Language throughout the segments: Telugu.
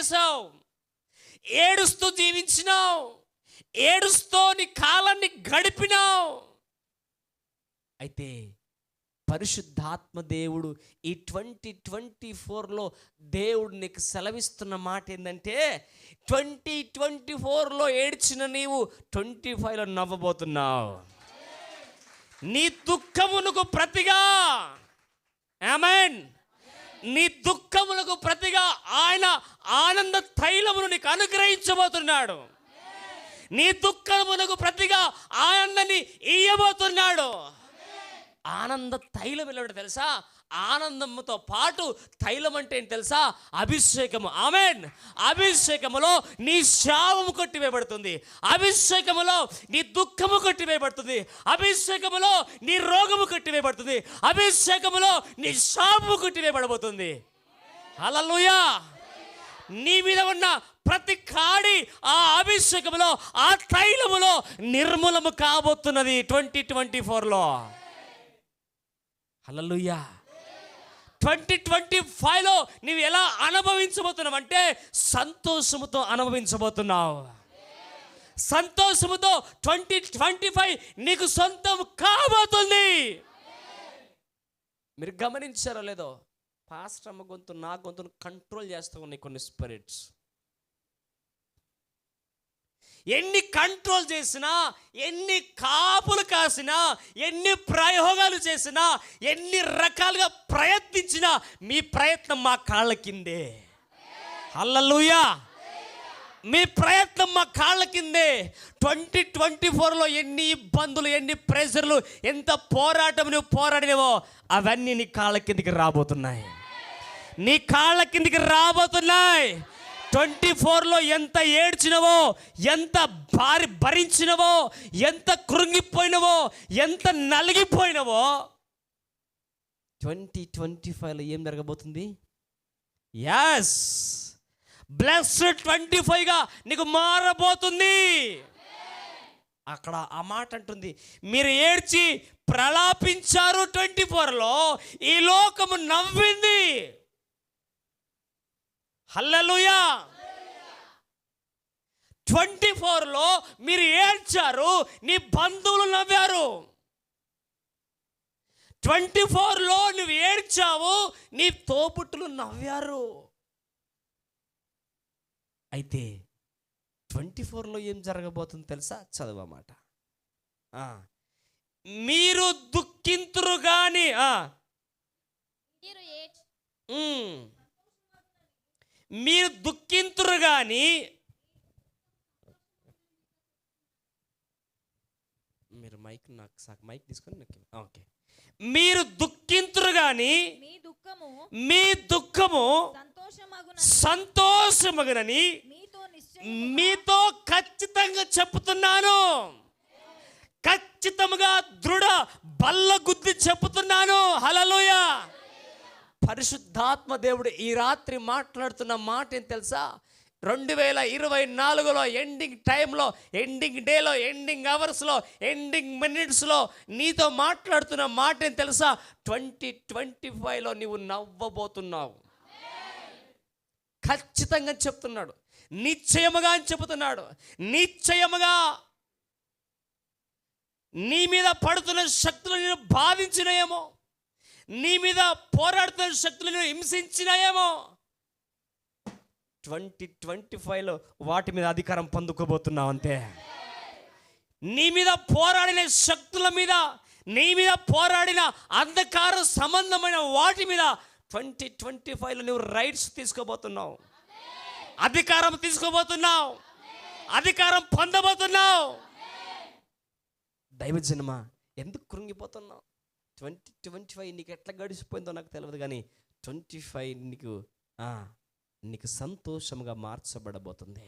చేసావు, ఏడుస్తూ జీవించినావు, ఏడుస్తూ నీ కాలాన్ని గడిపినావు. అయితే పరిశుద్ధాత్మ దేవుడు ఈ 2024లో దేవుడు నీకు సెలవిస్తున్న మాట ఏంటంటే, 2024లో ఏడ్చిన నీవు 25లో నవ్వబోతున్నావు. నీ దుఃఖమునకు ప్రతిగా, ఆమేన్, నీ దుఃఖములకు ప్రతిగా ఆయన ఆనంద తైలమును నీకు అనుగ్రహించబోతున్నాడు. నీ దుఃఖమునకు ప్రతిగా ఆనందాన్ని ఇయ్యబోతున్నాడు. ఆనంద తైలం వెళ్ళాడు తెలుసా? ఆనందంతో పాటు తైలం అంటే ఏంటి తెలుసా? అభిషేకము. ఆమేన్. అభిషేకములో నీ శాపము కొట్టివేయబడుతుంది, అభిషేకములో నీ దుఃఖము కొట్టివేయబడుతుంది, అభిషేకములో నీ రోగము కొట్టివేయబడుతుంది, అభిషేకములో నీ శాపము కొట్టివేయబడబోతుంది. హల్లెలూయా. నీ మీద ఉన్న ప్రతి కాడి ఆ అభిషేకములో, ఆ తైలములో నిర్మూలము కాబోతున్నది 2024లో. హల్లెలూయా. 2025లో నువ్వు ఎలా అనుభవించబోతున్నావు అంటే సంతోషముతో అనుభవించబోతున్నావు. సంతోషముతో 2025 నీకు సొంతం కాబోతుంది. మీరు గమనించారో లేదో, పాస్టర్ అమ్మ గొంతు నా గొంతును కంట్రోల్ చేస్తూ ఉన్నాయి కొన్ని స్పిరిట్స్. ఎన్ని కంట్రోల్ చేసినా, ఎన్ని కాపులు కాసినా, ఎన్ని ప్రయోగాలు చేసినా, ఎన్ని రకాలుగా ప్రయత్నించినా మీ ప్రయత్నం మా కాళ్ళ కిందే. హల్లెలూయా. మీ ప్రయత్నం మా కాళ్ళ కిందే. 2024లో ఎన్ని ఇబ్బందులు, ఎన్ని ప్రెషర్లు, ఎంత పోరాటం నువ్వు పోరాడినవో అవన్నీ నీ కాళ్ళ కిందికి రాబోతున్నాయి. నీ కాళ్ళ కిందికి రాబోతున్నాయి. 24లో ఎంత ఏడ్చినవో, ఎంత భరించినవో, ఎంత కృంగిపోయినవో, ఎంత నలిగిపోయినవో, 2025లో ఏం జరగబోతుంది? yes, బ్లెస్డ్ 25గా నీకు మారబోతుంది. అక్కడ ఆ మాట అంటుంది, మీరు ఏడ్చి ప్రలాపించారు 24లో, ఈ లోకము నవ్వింది. హల్లెలూయా. 24లో మీరు ఏడ్చారు, నీ బంధువులు నవ్వారు. 24లో నువ్వు ఏడ్చావు, నీ తోబుట్టులు నవ్వారు. అయితే 24లో ఏం జరగబోతుంది తెలుసా? చదవమాట. మీరు దుఃఖింతురు గాని, మీరు దుఃఖింతురు గాని, మీరు మైక్ తీసుకొని ఓకే. మీరు దుఃఖింతురు గాని మీ దుఃఖము సంతోషమగునని మీతో ఖచ్చితంగా చెప్పుతున్నాను. ఖచ్చితంగా దృఢ బల్ల గుద్ది చెప్పుతున్నాను. హల్లెలూయా. పరిశుద్ధాత్మ దేవుడు ఈ రాత్రి మాట్లాడుతున్న మాట ఏం తెలుసా? 2024లో ఎండింగ్ టైంలో, ఎండింగ్ డేలో, ఎండింగ్ అవర్స్లో, ఎండింగ్ మినిట్స్లో నీతో మాట్లాడుతున్న మాట ఏం తెలుసా? 2025లో నీవు నవ్వబోతున్నావు. ఖచ్చితంగా చెప్తున్నాడు, నిశ్చయముగా అని చెబుతున్నాడు. నిశ్చయముగా నీ మీద పడుతున్న శక్తులు నేను బాధించినాయేమో, నీ మీద పోరాడుతున్న శక్తులు నేను హింసించినాయేమో, 2025లో వాటి మీద అధికారం పొందుకోబోతున్నావు. అంతే. నీ మీద పోరాడిన శక్తుల మీద, నీ మీద పోరాడిన అంధకార సంబంధమైన వాటి మీద 2025లో నువ్వు రైట్స్ తీసుకోబోతున్నావు, అధికారం తీసుకోబోతున్నావు, అధికారం పొందబోతున్నావు. దైవజనమా, ఎందుకు కృంగిపోతున్నావు? 2025 నీకు ఎట్లా గడిచిపోయిందో నాకు తెలియదు, కానీ 25 నీకు సంతోషంగా మార్చబడబోతుంది.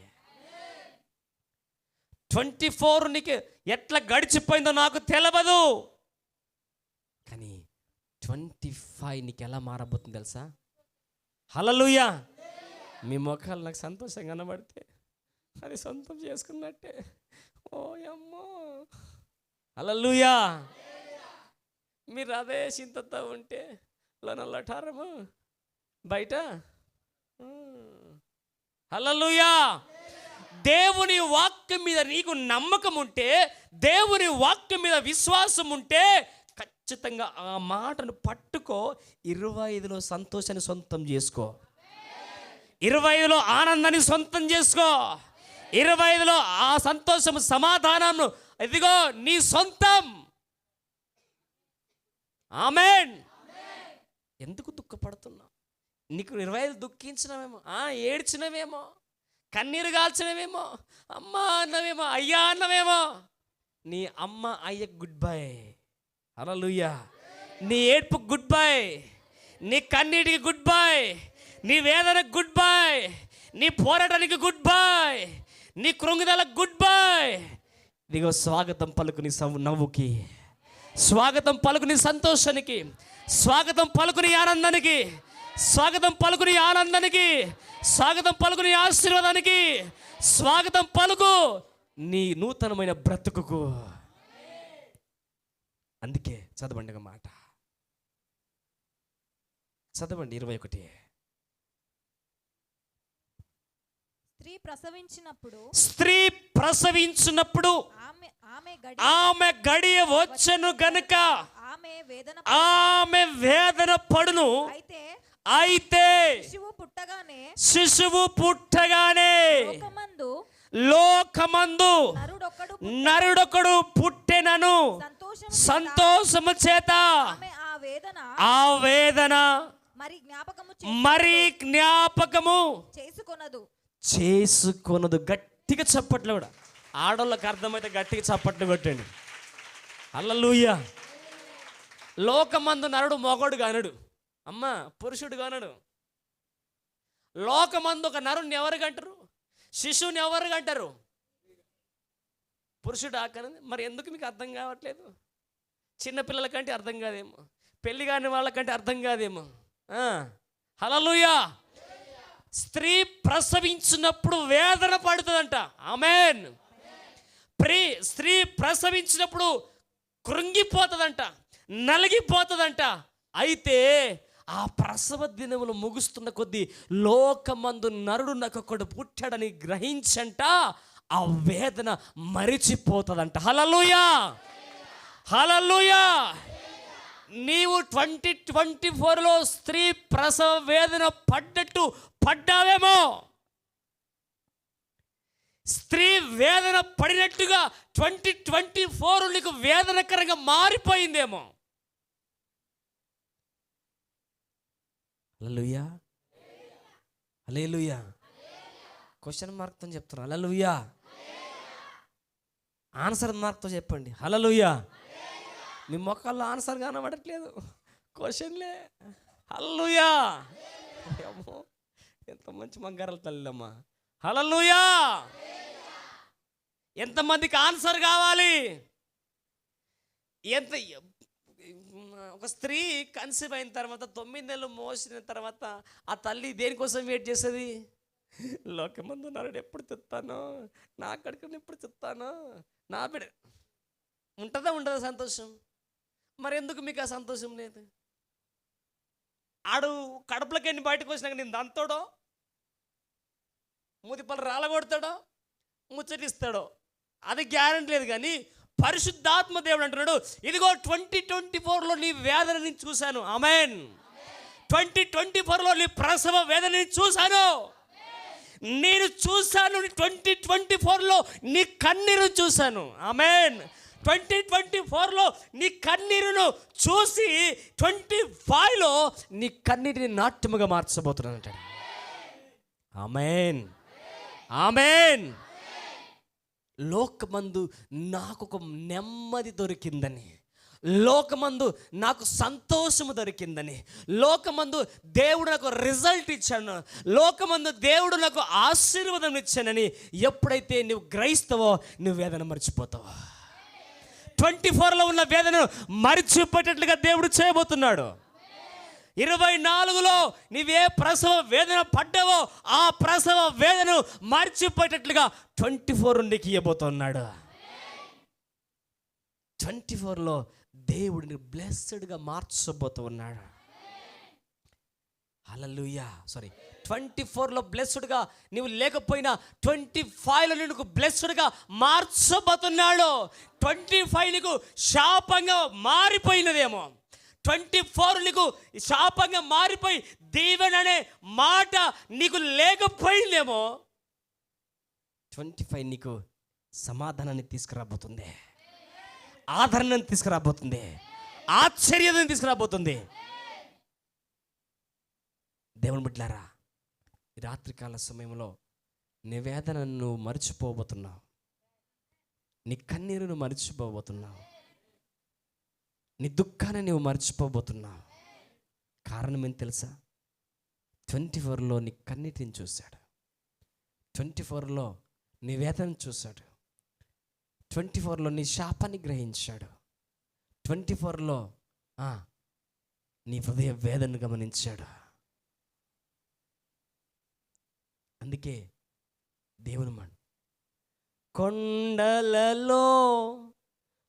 24 నీకు ఎట్లా గడిచిపోయిందో నాకు తెలియదు, కానీ 25 నీకు ఎలా మారబోతుంది తెలుసా? హల్లెలూయా. మీ ముఖాలు నాకు సంతోషంగా కనబడితే అది సొంతం చేసుకున్నట్టే. ఓ అమ్మో, హల్లెలూయా. మీరు అదే చింతతో ఉంటే లోనల్లటారము బయట. హల్లెలూయా. దేవుని వాక్యం మీద నీకు నమ్మకం ఉంటే, దేవుని వాక్యం మీద విశ్వాసం ఉంటే ఖచ్చితంగా ఆ మాటను పట్టుకో. 25లో సంతోషాన్ని సొంతం చేసుకో, 25లో ఆనందాన్ని సొంతం చేసుకో, 25లో ఆ సంతోషం సమాధానం ఇదిగో నీ సొంతం. ఆమేన్. ఎందుకు దుఃఖపడుతున్నావు? నీకు 25 దుఃఖించినవేమో, ఏడ్చినవేమో, కన్నీరు కాల్చినవేమో, అమ్మ అన్నవేమో, అయ్యా అన్నవేమో. నీ అమ్మ అయ్య గుడ్ బై. హల్లెలూయా. నీ ఏడ్పుకు గుడ్ బై, నీ కన్నీటికి గుడ్ బై, నీ వేదనకు గుడ్ బై, నీ పోరాటానికి గుడ్ బై, నీ కృంగిదలకు గుడ్ బై. ఇదిగో స్వాగతం పలుకు నీ నవ్వుకి, స్వాగతం పలుకు నీ సంతోషానికి, స్వాగతం పలుకు నీ ఆనందానికి, స్వాగతం పలుకు నీ ఆనందానికి, స్వాగతం పలుకు నీ ఆశీర్వాదానికి, స్వాగతం పలుకు నీ నూతనమైన బ్రతుకుకు. అందుకే చదవండి మాట, చదవండి 21. స్త్రీ ప్రసవించినప్పుడు ఆమె గడియ వచ్చెను గనుక ఆమె వేదన పడును. అయితే శిశువు పుట్టగానే లోకమందు నరుడొకడు పుట్టెనను సంతోషము చేత ఆ వేదన మరి జ్ఞాపకము చేసుకొనదు. గట్టిగా చప్పట్లు కూడా, ఆడోళ్ళకి అర్థమైతే గట్టిగా చప్పట్లు కొట్టండి. హల్లెలూయా. లోకమందు నరుడు మొగోడు కానడు, అమ్మ పురుషుడు కానడు. లోకమందు ఒక నరుని ఎవరు కంటారు? శిశువుని ఎవరు కంటారు? పురుషుడు ఆకనంది. మరి ఎందుకు మీకు అర్థం కావట్లేదు? చిన్నపిల్లలకంటే అర్థం కాదేమో, పెళ్లి కాని వాళ్ళకంటే అర్థం కాదేమో. హల్లెలూయా. స్త్రీ ప్రసవించినప్పుడు వేదన పడుతుందంట. ఆమేన్. స్త్రీ ప్రసవించినప్పుడు కృంగిపోతుందంట, నలిగిపోతుందంట. అయితే ఆ ప్రసవ దినములు ముగుస్తున్న కొద్దీ లోకమందు నరుడు నాకొకడు పుట్టాడని గ్రహించంట ఆ వేదన మరిచిపోతుందంట. హల్లెలూయా, హల్లెలూయా. నీవు 2024లో స్త్రీ ప్రసవ వేదన పడ్డట్టు పడ్డావేమో, స్త్రీ వేదన పడినట్టుగా 2024 నీకు వేదనకరంగా మారిపోయిందేమో. హల్లెలూయా, హల్లెలూయా. క్వశ్చన్ మార్క్తో చెప్తున్నా. హల్లెలూయా. ఆన్సర్ మార్క్తో చెప్పండి. హల్లెలూయా. మీ మొక్కల్లో ఆన్సర్ కనబడట్లేదు, క్వశ్చన్లే. హల్లెలూయా. ఎంత మంచి మంగారాల తల్లిమ్మా. హల్లెలూయా. ఎంతమందికి ఆన్సర్ కావాలి? ఒక స్త్రీ కన్సీవ్ అయిన తర్వాత 9 నెలలు మోసిన తర్వాత ఆ తల్లి దేనికోసం వెయిట్ చేస్తుంది? లోకమందు నరుడు ఎప్పుడు చెప్తాను, నా కడుకుని ఎప్పుడు చెప్తాను, నా బిడ్డ ఉంటుందా ఉండదా సంతోషం? మరి ఎందుకు మీకు ఆ సంతోషం లేదు? ఆడు కడుపులకి ఎన్ని బయటకు వచ్చినాక నేను దంతాడో, మూతిపళ్ళు రాలగొడతాడో, ముచ్చటిస్తాడో అది గ్యారెంటీ లేదు. కానీ పరిశుద్ధాత్మ దేవుడు అంటున్నాడు, ఇదిగో 2024లో నీ వేదనని చూశాను. ఆమేన్. 2024లో నీ ప్రసవ వేదనని చూశాను, నేను చూశాను. 2024లో నీ కన్నీరు చూశాను. ఆమేన్. 2024లో నీ కన్నీరును చూసి 25లో నీ కన్నీటిని నాట్యముగా మార్చబోతున్నాను అంటాడు. ఆమేన్, ఆమేన్. లోకమందు నాకు ఒక నెమ్మది దొరికిందని, లోకమందు నాకు సంతోషము దొరికిందని, లోకమందు దేవుడు నాకు రిజల్ట్ ఇచ్చాను, లోకమందు దేవుడు నాకు ఆశీర్వాదం ఇచ్చానని ఎప్పుడైతే నువ్వు గ్రహిస్తావో నువ్వు వేదన మర్చిపోతావు. 24లో ఉన్న వేదనను మరిచిపోయేటట్లుగా దేవుడు చేయబోతున్నాడు. 24లో నీవే ప్రసవ వేదన పడ్డావో ఆ ప్రసవ వేదనను మరిచిపోయేటట్లుగా 24 నీకు ఇవ్వబోతున్నాడు. 24లో దేవుడిని బ్లెస్సెడ్గా మార్చబోతూ ఉన్నాడు. హల్లెలూయా. 24లో బ్లెస్డ్గా నీవు లేకపోయినా 25లో నీకు బ్లెస్డ్గా మార్చబోతున్నాడు. 25 నీకు శాపంగా మారిపోయినదేమో, 24 నీకు శాపంగా మారిపోయి దీవెన అనే మాట నీకు లేకపోయిందేమో, 25 నీకు సమాధానాన్ని తీసుకురాబోతుంది, ఆదరణను తీసుకురాబోతుంది, ఆశ్చర్యాన్ని తీసుకురాబోతుంది. దేవుని బిడ్డలారా, ఈ రాత్రికాల సమయంలో నీ వేదనను నువ్వు మర్చిపోబోతున్నావు, నీ కన్నీరును మర్చిపోబోతున్నావు, నీ దుఃఖాన్ని నువ్వు మర్చిపోబోతున్నావు. కారణం ఏంటి తెలుసా? 24లో నీ కన్నీటిని చూశాడు, 24లో నీ వేదనను చూశాడు, 24లో నీ శాపాన్ని గ్రహించాడు, 24లో నీ హృదయ వేదనను గమనించాడు. అందుకే దేవుని మాట, కొండలలో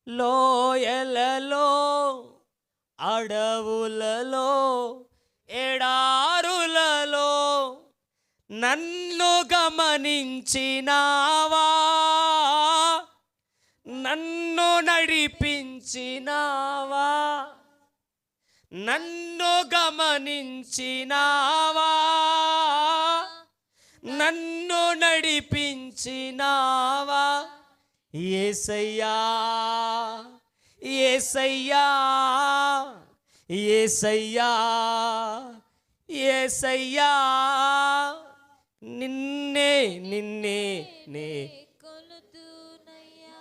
లోయలలో అడవులలో ఎడారులలో నన్ను గమనించినావా, నన్ను నడిపించినావా, నన్ను గమనించినావా, నన్ను నడిపించినావా. యేసయ్యా యేసయ్యా యేసయ్యా యేసయ్యా, నిన్నే నిన్నే నే కొలుతునయ్యా,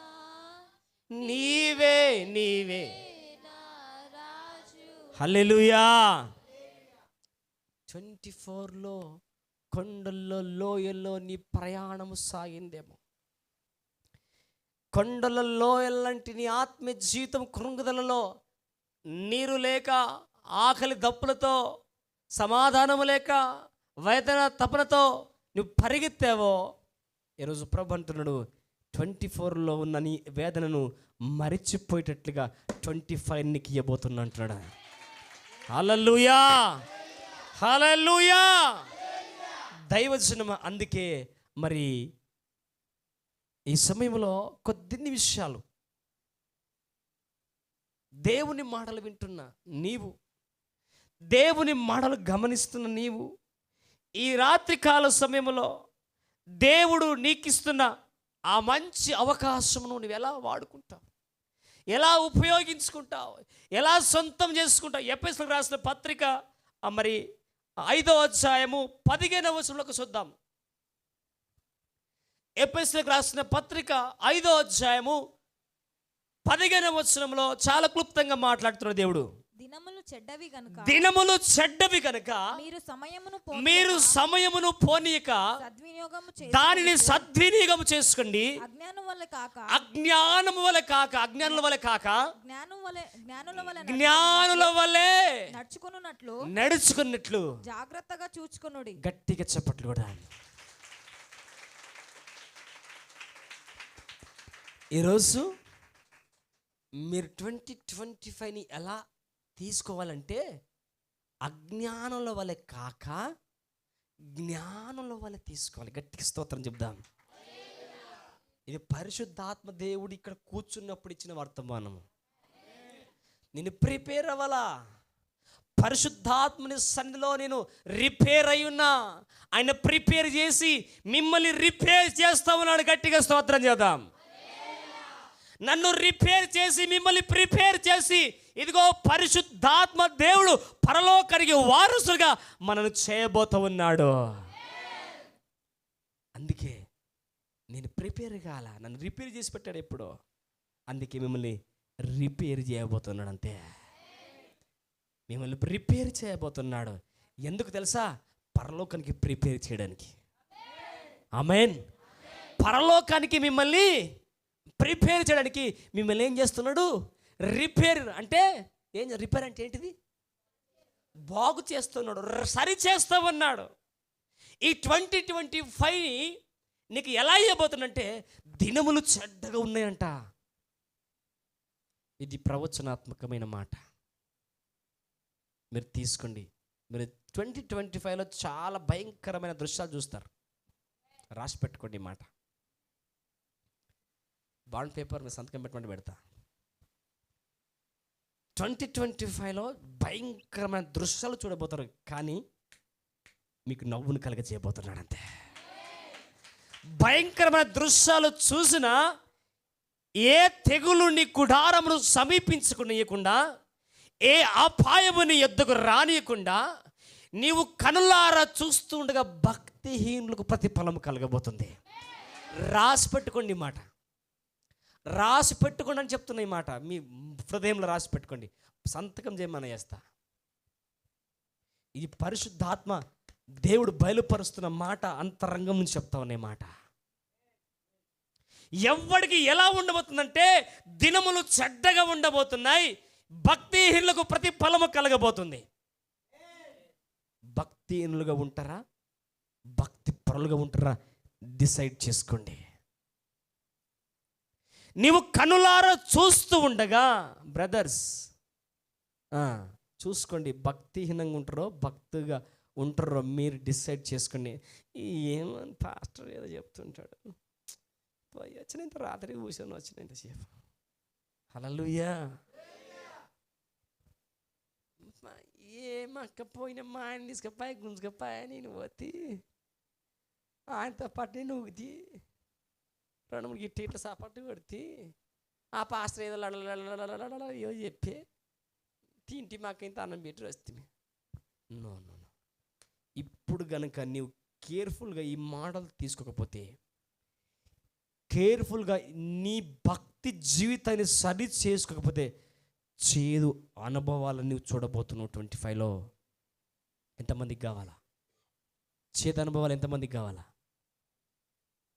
నీవే నీవే హల్లెలూయా. 24లో కొండల్లో లోయల్లో నీ ప్రయాణము సాగిందేమో, కొండల లోయల్లాంటి నీ ఆత్మీయ జీవితం కృంగుదలలో నీరు లేక, ఆకలి దప్పులతో, సమాధానము లేక, వేదన తపనతో నువ్వు పరిగెత్తావో, ఈరోజు ప్రభు అంటున్నాడు 24లో ఉన్న నీ వేదనను మరిచిపోయేటట్లుగా 25 నీకు ఇవ్వబోతున్నా అంటున్నాడు. హల్లెలూయా హల్లెలూయా. దైవజనం అందుకే మరి ఈ సమయంలో కొద్ది నిమిషాలు దేవుని మాటలు వింటున్న నీవు, దేవుని మాటలు గమనిస్తున్న నీవు, ఈ రాత్రికాల సమయంలో దేవుడు నీకిస్తున్న ఆ మంచి అవకాశమును నువ్వు ఎలా వాడుకుంటావు, ఎలా ఉపయోగించుకుంటావు, ఎలా సొంతం చేసుకుంటావు? ఎఫెసీయులకు రాసిన పత్రిక మరి 5వ అధ్యాయము 15వ వచనంలోకి చూద్దాం. ఎఫెసీయులకు రాసిన పత్రిక 5వ అధ్యాయము 15వ వచనంలో చాలా క్లుప్తంగా మాట్లాడుతున్న దేవుడు, దినములు చెడ్డవి గనుక మీరు సమయమును పోనీయక దానిని సద్వినియోగము చేసుకోండి, అజ్ఞానము వలె కాక జ్ఞానుల వలె నడుచుకున్నట్లు జాగ్రత్తగా చూచుకొనుడి. గట్టిగా చప్పట్లు కూడా. ఈరోజు మీరు 2025ని ఎలా తీసుకోవాలంటే అజ్ఞానుల వలె కాక జ్ఞానుల వలె తీసుకోవాలి. గట్టిగా స్తోత్రం చెప్దాం. ఇది పరిశుద్ధాత్మ దేవుడు ఇక్కడ కూర్చున్నప్పుడు ఇచ్చిన వర్తమానము. నేను ప్రిపేర్ అవ్వాలా, పరిశుద్ధాత్మని సన్నిధిలో నేను రిపేర్ అయి ఉన్నా, ఆయన ప్రిపేర్ చేసి మిమ్మల్ని రిపేర్ చేస్తా ఉన్నాడు. గట్టిగా స్తోత్రం చేద్దాం. నన్ను రిపేర్ చేసి మిమ్మల్ని ప్రిపేర్ చేసి ఇదిగో పరిశుద్ధాత్మ దేవుడు పరలోకానికి వారసుగా మనల్ని చేయబోతూ ఉన్నాడు. అందుకే నేను ప్రిపేర్ కాల, నన్ను రిపేర్ చేసి పెట్టాడు ఎప్పుడో, అందుకే మిమ్మల్ని రిపేర్ చేయబోతున్నాడు. అంతే, మిమ్మల్ని ప్రిపేర్ చేయబోతున్నాడు. ఎందుకు తెలుసా? పరలోకానికి ప్రిపేర్ చేయడానికి. ఆమేన్. పరలోకానికి మిమ్మల్ని ప్రిపేర్ చేయడానికి మిమ్మల్ని ఏం చేస్తున్నాడు? రిపేర్ అంటే ఏం? రిపేర్ అంటే ఏంటిది? బాగు చేస్తున్నాడు, సరి చేస్తామన్నాడు. ఈ 2025 నీకు ఎలా ఇవ్వబోతుందంటే దినములు చెడ్డగా ఉన్నాయంట. ఇది ప్రవచనాత్మకమైన మాట. మీరు తీసుకోండి, మీరు 2025లో చాలా భయంకరమైన దృశ్యాలు చూస్తారు. రాసి పెట్టుకోండి ఈ మాట. బాండ్ పేపర్ మీద సంతకం పెట్టమని పెడతా. 2025లో భయంకరమైన దృశ్యాలు చూడబోతారు, కానీ మీకు నవ్వును కలగజేయబోతున్నాడు అంతే. భయంకరమైన దృశ్యాలు చూసినా ఏ తెగులు నీ గుడారమును సమీపించుకునియకుండా, ఏ అపాయము నీ ఎద్దుకు రానియకుండా నీవు కనులారా చూస్తూ ఉండగా భక్తిహీనులకు ప్రతిఫలం కలగబోతుంది. రాసి పెట్టుకోండి ఈ మాట. రాసి పెట్టుకోండి అని చెప్తున్నా. ఈ మాట మీ హృదయంలో రాసి పెట్టుకోండి. సంతకం చేయమని చేస్తా. ఇది పరిశుద్ధాత్మ దేవుడు బయలుపరుస్తున్న మాట, అంతరంగం నుంచి చెప్తా ఉన్న మాట. ఎవరికి ఎలా ఉండబోతుందంటే దినములు చెడ్డగా ఉండబోతున్నాయి, భక్తిహీనులకు ప్రతిఫలము కలగబోతుంది. భక్తిహీనులుగా ఉంటారా, భక్తి పరులుగా ఉంటారా, డిసైడ్ చేసుకోండి. నీవు కనులారా చూస్తూ ఉండగా బ్రదర్స్ చూసుకోండి, భక్తిహీనంగా ఉంటారో భక్తిగా ఉంటారో మీరు డిసైడ్ చేసుకోండి. ఏమని పాస్టర్ ఏదో చెప్తుంటాడు, వచ్చినంత రాత్రి కూర్చొని వచ్చినంతసేపు హల్లెలూయా. ఏమక్కపోయిన మా ఆయన తీసుకపోయి గుంజుకపోయా, నేను పోతి ఆయనతో పాటు నేను ఊది 2-3 గిట్ల సాపట్టు కొడితే ఆ పాస్టర్ ఏదో ఏదో చెప్పి తింటి మాకైతే అన్నం పెట్టి వస్తుంది. No no no. ఇప్పుడు కనుక నీవు కేర్ఫుల్గా ఈ మోడల్ తీసుకోకపోతే, కేర్ఫుల్గా నీ భక్తి జీవితాన్ని సరి చేసుకోకపోతే చేదు అనుభవాలను నువ్వు చూడబోతున్నావు. 25లో ఎంతమందికి కావాలా? చేదు అనుభవాలు ఎంతమందికి కావాలా?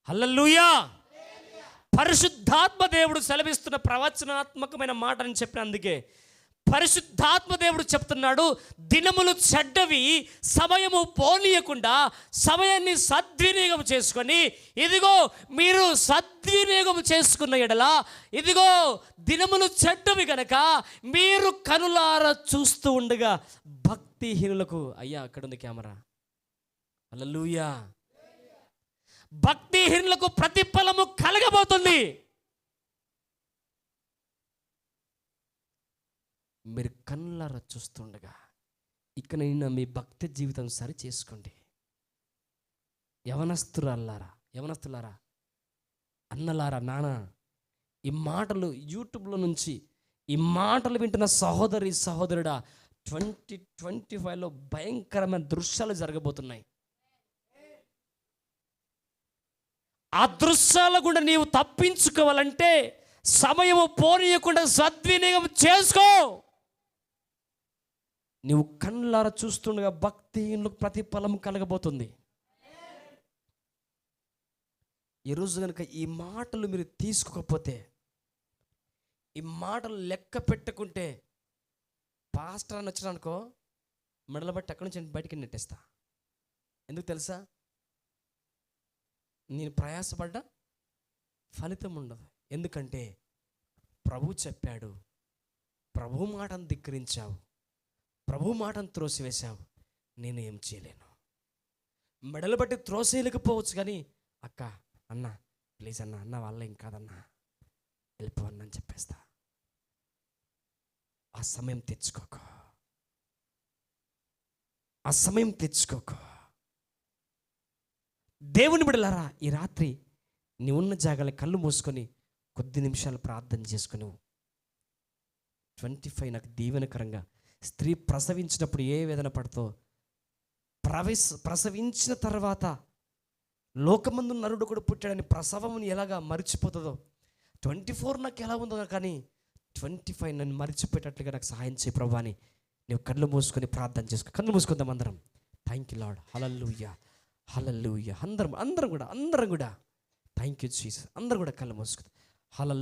హల్లెలూయా. పరిశుద్ధాత్మ దేవుడు సెలవిస్తున్న ప్రవచనాత్మకమైన మాట అని చెప్పిన, అందుకే పరిశుద్ధాత్మ దేవుడు చెప్తున్నాడు, దినములు చెడ్డవి, సమయము పోనీయకుండా సమయాన్ని సద్వినియోగం చేసుకొని, ఇదిగో మీరు సద్వినియోగం చేసుకున్న ఎడల, ఇదిగో దినములు చెడ్డవి గనక మీరు కనులారా చూస్తూ ఉండగా భక్తిహీనులకు, అయ్యా అక్కడ ఉంది కెమెరా, హల్లెలూయా, భక్తిహీనులకు ప్రతిఫలము కలగబోతుంది. మీరు కళ్ళారా చూస్తుండగా ఇకనైనా మీ భక్తి జీవితం సరి చేసుకోండి. యవనస్తులారా, అన్నలారా, నాన్న, ఈ మాటలు యూట్యూబ్లో నుంచి ఈ మాటలు వింటున్న సహోదరి సహోదరుడా, 2025లో భయంకరమైన దృశ్యాలు జరగబోతున్నాయి. ఆ దృశ్యాల గుండా నీవు తప్పించుకోవాలంటే సమయము పోనీయకుండా సద్వినియోగం చేసుకో. నీవు కళ్ళారా చూస్తుండగా భక్తిహీనులకు ప్రతిఫలం కలగబోతుంది. ఈరోజు కనుక ఈ మాటలు మీరు తీసుకోకపోతే, ఈ మాటలు లెక్క పెట్టుకుంటే, పాస్టర్ అని వచ్చినానుకో మెడల బట్టి అక్కడి నుంచి బయటికి నెట్టేస్తా. ఎందుకు తెలుసా? నేను ప్రయాసపడ్డా ఫలితం ఉండదు. ఎందుకంటే ప్రభు చెప్పాడు, ప్రభు మాటను ధిక్కరించావు, ప్రభు మాటను త్రోసివేశావు, నేను ఏం చేయలేను. మెడలు బట్టి త్రోసేయలేకపోవచ్చు, కానీ అక్క, అన్న ప్లీజ్ అన్న వాళ్ళ ఏం కాదన్నా, వెళ్ళిపోవన్నా అని చెప్పేస్తా. ఆ సమయం తెచ్చుకోకు, ఆ సమయం తెచ్చుకోకు. దేవుని బిడ్డలారా, ఈ రాత్రి నీ ఉన్న జాగాలో కళ్ళు మూసుకొని కొద్ది నిమిషాలు ప్రార్థన చేసుకుని, 25 నాకు దీవెనకరంగా, స్త్రీ ప్రసవించినప్పుడు ఏ వేదన పడుతో, ప్రసవించిన తర్వాత లోకమందు నరుడు కూడా పుట్టాడని ప్రసవముని ఎలాగా మర్చిపోతుందో, 24 నాకు ఎలా ఉందో, కానీ 25 నన్ను మర్చిపోయేటట్లుగా నాకు సహాయం చేయ ప్రభు అని నువ్వు కళ్ళు మూసుకొని ప్రార్థన చేసుకో. కళ్ళు మూసుకుందాం అందరం. థ్యాంక్ యూ లార్డ్, హల్లెలూయా, హల్లెలూయా. అందరం కూడా థ్యాంక్ యూ జీసస్. అందరూ కూడా కళ్ళు మూసుకుందాం. హల్లెలూయా.